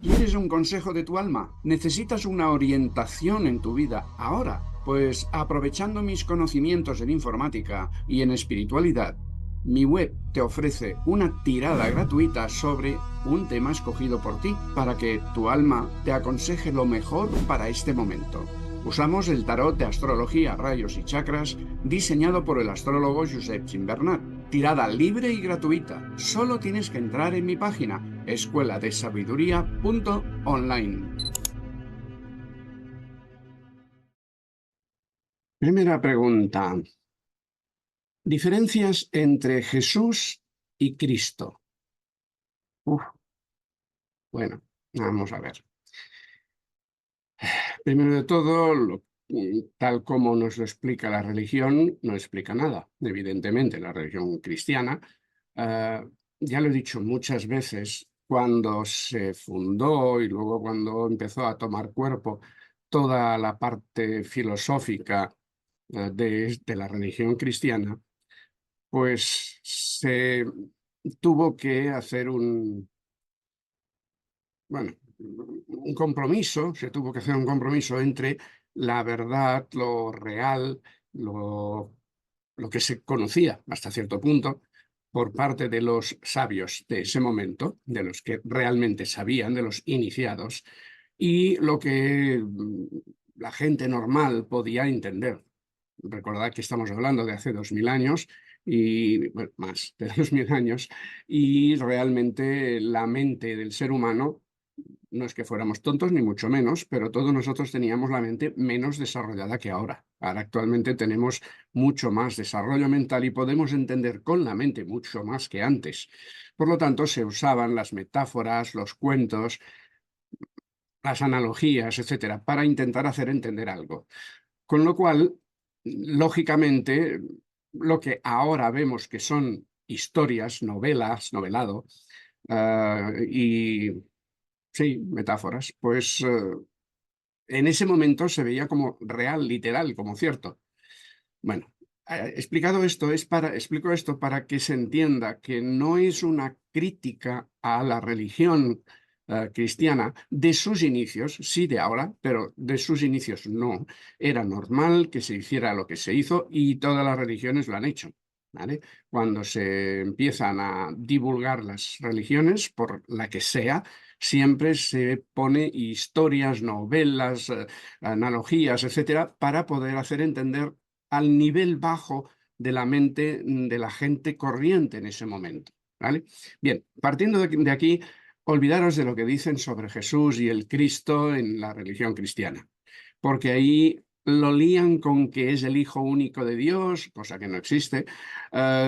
¿Quieres un consejo de tu alma? ¿Necesitas una orientación en tu vida ahora? Pues aprovechando mis conocimientos en informática y en espiritualidad, mi web te ofrece una tirada gratuita sobre un tema escogido por ti para que tu alma te aconseje lo mejor para este momento. Usamos el tarot de astrología, rayos y chakras diseñado por el astrólogo Josep Gimbernat. Tirada libre y gratuita. Solo tienes que entrar en mi página escueladesabiduría.online. Primera pregunta. Diferencias entre Jesús y Cristo. Uf, bueno, vamos a ver. Primero de todo, tal como nos lo explica la religión, no explica nada. Evidentemente, la religión cristiana, ya lo he dicho muchas veces, cuando se fundó y luego cuando empezó a tomar cuerpo toda la parte filosófica de la religión cristiana, pues se tuvo que hacer bueno, un compromiso, se tuvo que hacer un compromiso entre la verdad, lo real, lo que se conocía hasta cierto punto por parte de los sabios de ese momento, de los que realmente sabían, de los iniciados, y lo que la gente normal podía entender. Recordad que estamos hablando de hace 2000 años y bueno, más de 2000 años, y realmente la mente del ser humano no es que fuéramos tontos ni mucho menos, pero todos nosotros teníamos la mente menos desarrollada que ahora. Ahora actualmente tenemos mucho más desarrollo mental y podemos entender con la mente mucho más que antes. Por lo tanto, se usaban las metáforas, los cuentos, las analogías, etcétera, para intentar hacer entender algo. Con lo cual, lógicamente, lo que ahora vemos que son historias, novelas, novelado, y sí, metáforas, pues en ese momento se veía como real, literal, como cierto. Bueno, explicado esto, explico esto para que se entienda que no es una crítica a la religión cristiana de sus inicios, sí de ahora, pero de sus inicios no. Era normal que se hiciera lo que se hizo y todas las religiones lo han hecho. ¿Vale? Cuando se empiezan a divulgar las religiones, por la que sea, siempre se pone historias, novelas, analogías, etcétera, para poder hacer entender al nivel bajo de la mente de la gente corriente en ese momento. ¿Vale? Bien, partiendo de aquí, olvidaros de lo que dicen sobre Jesús y el Cristo en la religión cristiana, porque ahí lo lían con que es el hijo único de Dios, cosa que no existe,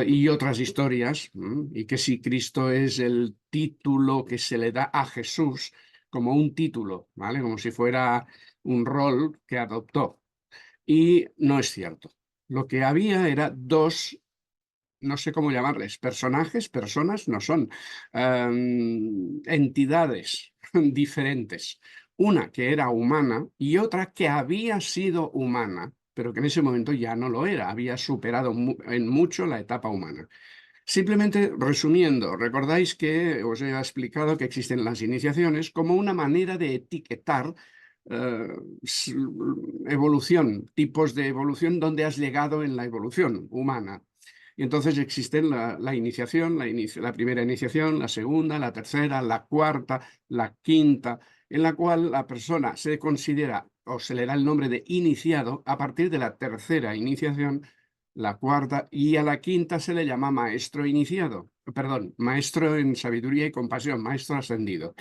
y otras historias, y que si Cristo es el título que se le da a Jesús como un título, ¿vale? Como si fuera un rol que adoptó. Y no es cierto. Lo que había era dos, no sé cómo llamarles, personajes, personas, no son, entidades diferentes. Una que era humana y otra que había sido humana, pero que en ese momento ya no lo era, había superado en mucho la etapa humana. Simplemente resumiendo, recordáis que os he explicado que existen las iniciaciones como una manera de etiquetar eh, s- evolución, tipos de evolución donde has llegado en la evolución humana. Y entonces existen la iniciación, la primera iniciación, la segunda, la tercera, la cuarta, la quinta, en la cual la persona se considera o se le da el nombre de iniciado a partir de la tercera iniciación, la cuarta, y a la quinta se le llama maestro iniciado, perdón, maestro en sabiduría y compasión, maestro ascendido.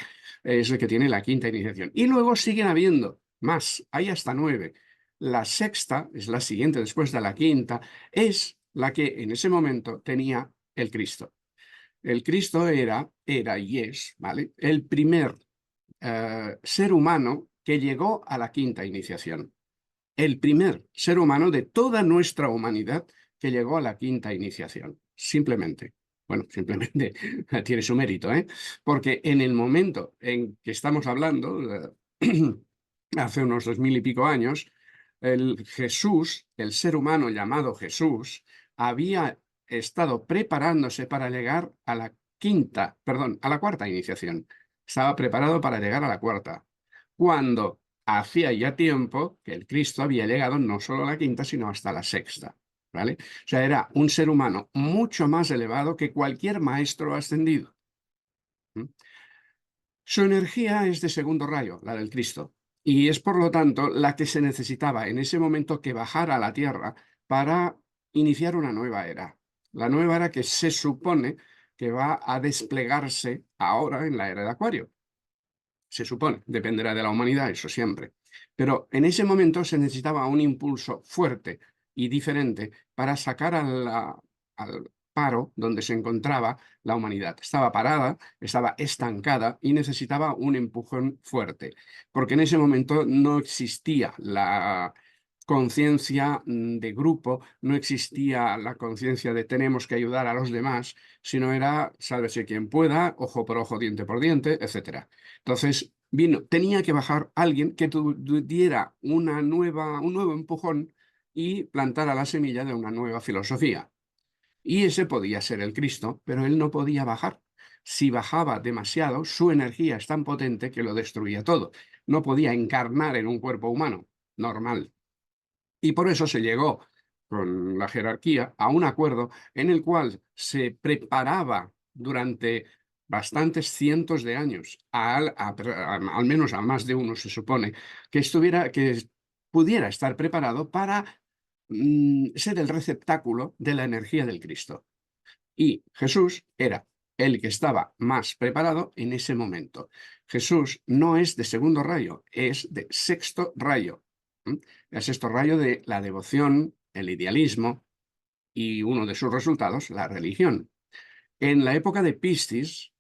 Es el que tiene la quinta iniciación. Y luego siguen habiendo más, hay hasta 9. La sexta, es la siguiente después de la quinta, es la que en ese momento tenía el Cristo. El Cristo era y es, ¿vale? El primer ser humano que llegó a la quinta iniciación, el primer ser humano de toda nuestra humanidad que llegó a la quinta iniciación, simplemente. Bueno, simplemente tiene su mérito, ¿eh? Porque en el momento en que estamos hablando, hace unos 2000 y pico años, el Jesús, el ser humano llamado Jesús, había estado preparándose para llegar a la quinta, perdón, a la cuarta iniciación. estaba preparado para llegar a la cuarta, cuando hacía ya tiempo que el Cristo había llegado no solo a la quinta, sino hasta la sexta, ¿vale? O sea, era un ser humano mucho más elevado que cualquier maestro ascendido. ¿Mm? Su energía es de segundo rayo, la del Cristo, y es por lo tanto la que se necesitaba en ese momento que bajara a la Tierra para iniciar una nueva era. La nueva era que se supone que va a desplegarse ahora en la era de Acuario. Se supone, dependerá de la humanidad, eso siempre. Pero en ese momento se necesitaba un impulso fuerte y diferente para sacar al paro donde se encontraba la humanidad. Estaba parada, estaba estancada y necesitaba un empujón fuerte, porque en ese momento no existía la conciencia de grupo, no existía la conciencia de tenemos que ayudar a los demás, sino era sálvese quien pueda, ojo por ojo, diente por diente, etcétera. Entonces, tenía que bajar alguien que diera un nuevo empujón y plantara la semilla de una nueva filosofía. Y ese podía ser el Cristo, pero él no podía bajar. Si bajaba demasiado, su energía es tan potente que lo destruía todo. No podía encarnar en un cuerpo humano normal. Y por eso se llegó con la jerarquía a un acuerdo en el cual se preparaba durante bastantes cientos de años, al menos a más de uno se supone, que pudiera estar preparado para ser el receptáculo de la energía del Cristo. Y Jesús era el que estaba más preparado en ese momento. Jesús no es de segundo rayo, es de sexto rayo. ¿Mm? El sexto rayo de la devoción, el idealismo y uno de sus resultados, la religión. En la época de Piscis,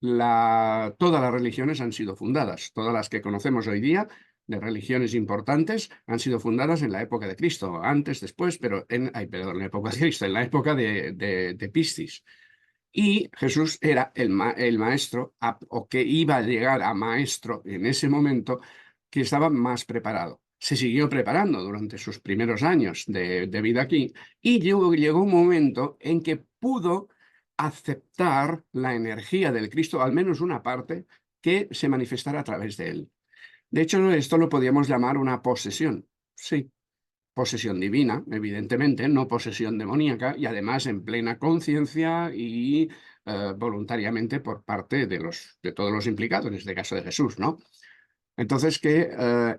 todas las religiones han sido fundadas. Todas las que conocemos hoy día de religiones importantes han sido fundadas en la época de Cristo, antes, después, pero perdón, en la época de Cristo, en la época de Piscis. Y Jesús era el maestro, o que iba a llegar a maestro en ese momento, que estaba más preparado. Se siguió preparando durante sus primeros años de vida aquí y llegó un momento en que pudo aceptar la energía del Cristo, al menos una parte, que se manifestara a través de él. De hecho, esto lo podríamos llamar una posesión. Sí, posesión divina, evidentemente, no posesión demoníaca, y además en plena conciencia y voluntariamente por parte de todos los implicados, en este caso de Jesús, ¿no? Entonces, que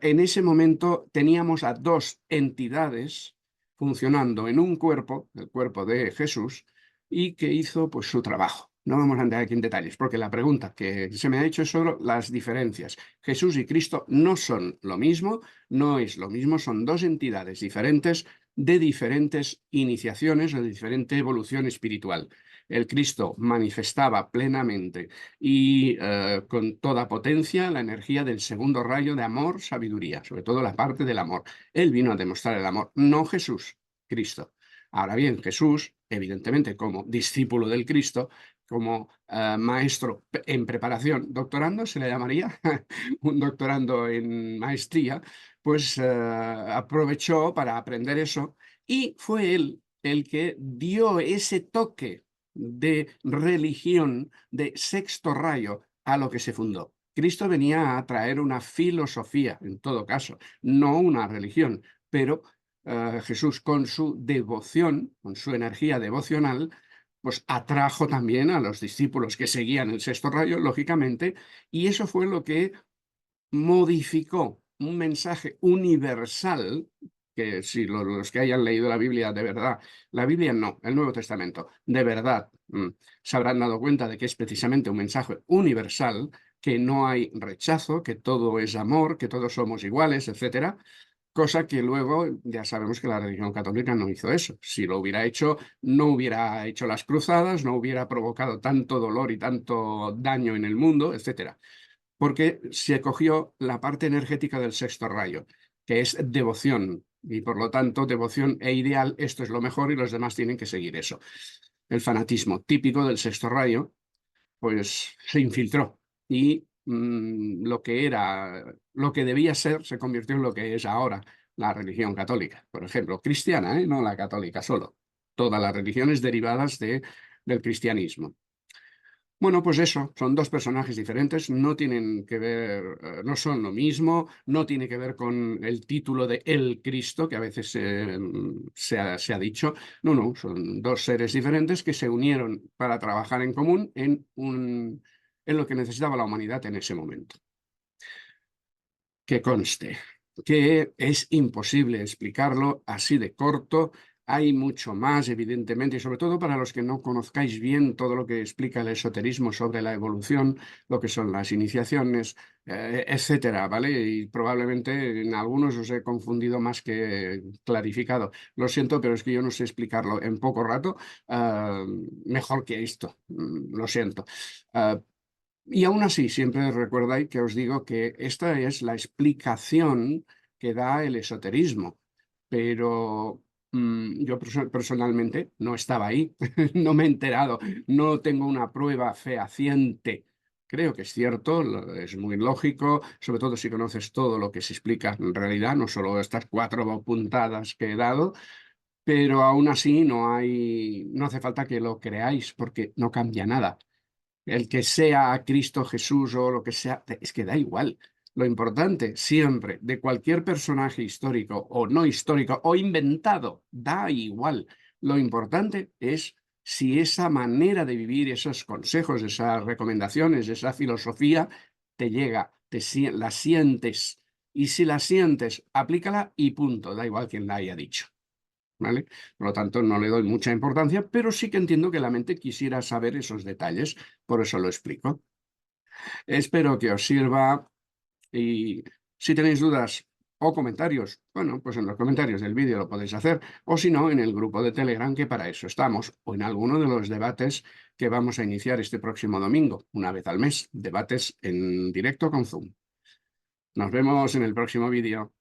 en ese momento teníamos a dos entidades funcionando en un cuerpo, el cuerpo de Jesús, y que hizo pues su trabajo. No vamos a entrar aquí en detalles, porque la pregunta que se me ha hecho es sobre las diferencias. Jesús y Cristo no son lo mismo, no es lo mismo, son dos entidades diferentes de diferentes iniciaciones o de diferente evolución espiritual. El Cristo manifestaba plenamente y con toda potencia la energía del segundo rayo de amor, sabiduría, sobre todo la parte del amor. Él vino a demostrar el amor, no Jesús, Cristo. Ahora bien, Jesús, evidentemente, como discípulo del Cristo, como maestro en preparación, doctorando se le llamaría, un doctorando en maestría, pues aprovechó para aprender eso y fue él el que dio ese toque de religión de sexto rayo a lo que se fundó. Cristo venía a traer una filosofía, en todo caso, no una religión, pero Jesús con su devoción, con su energía devocional, pues atrajo también a los discípulos que seguían el sexto rayo, lógicamente, y eso fue lo que modificó un mensaje universal, que si los que hayan leído la Biblia de verdad, la Biblia no, el Nuevo Testamento, de verdad, se habrán dado cuenta de que es precisamente un mensaje universal, que no hay rechazo, que todo es amor, que todos somos iguales, etcétera. Cosa que luego ya sabemos que la religión católica no hizo eso. Si lo hubiera hecho, no hubiera hecho las cruzadas, no hubiera provocado tanto dolor y tanto daño en el mundo, etcétera, porque se cogió la parte energética del sexto rayo, que es devoción, y por lo tanto, devoción e ideal, esto es lo mejor y los demás tienen que seguir eso. El fanatismo típico del sexto rayo, pues se infiltró y lo que debía ser, se convirtió en lo que es ahora la religión católica, por ejemplo, cristiana, no la católica solo, todas las religiones derivadas del cristianismo. Bueno, pues eso, son dos personajes diferentes, no tienen que ver, no son lo mismo, no tiene que ver con el título de El Cristo, que a veces se ha dicho. No, no, son dos seres diferentes que se unieron para trabajar en común en lo que necesitaba la humanidad en ese momento. Que conste que es imposible explicarlo así de corto. Hay mucho más, evidentemente, y sobre todo para los que no conozcáis bien todo lo que explica el esoterismo sobre la evolución, lo que son las iniciaciones, etcétera, ¿vale? Y probablemente en algunos os he confundido más que clarificado. Lo siento, pero es que yo no sé explicarlo en poco rato, mejor que esto. Lo siento. Ah, y aún así, siempre recordáis que os digo que esta es la explicación que da el esoterismo, pero yo personalmente no estaba ahí, no me he enterado, no tengo una prueba fehaciente. Creo que es cierto, es muy lógico, sobre todo si conoces todo lo que se explica en realidad, no solo estas 4 puntadas que he dado, pero aún así no hace falta que lo creáis porque no cambia nada. El que sea Cristo Jesús o lo que sea, es que da igual. Lo importante siempre de cualquier personaje histórico o no histórico o inventado, da igual. Lo importante es si esa manera de vivir, esos consejos, esas recomendaciones, esa filosofía te llega, la sientes. Y si la sientes, aplícala y punto. Da igual quien la haya dicho. ¿Vale? Por lo tanto, no le doy mucha importancia, pero sí que entiendo que la mente quisiera saber esos detalles, por eso lo explico. Espero que os sirva y si tenéis dudas o comentarios, bueno, pues en los comentarios del vídeo lo podéis hacer, o si no, en el grupo de Telegram, que para eso estamos, o en alguno de los debates que vamos a iniciar este próximo domingo, una vez al mes, debates en directo con Zoom. Nos vemos en el próximo vídeo.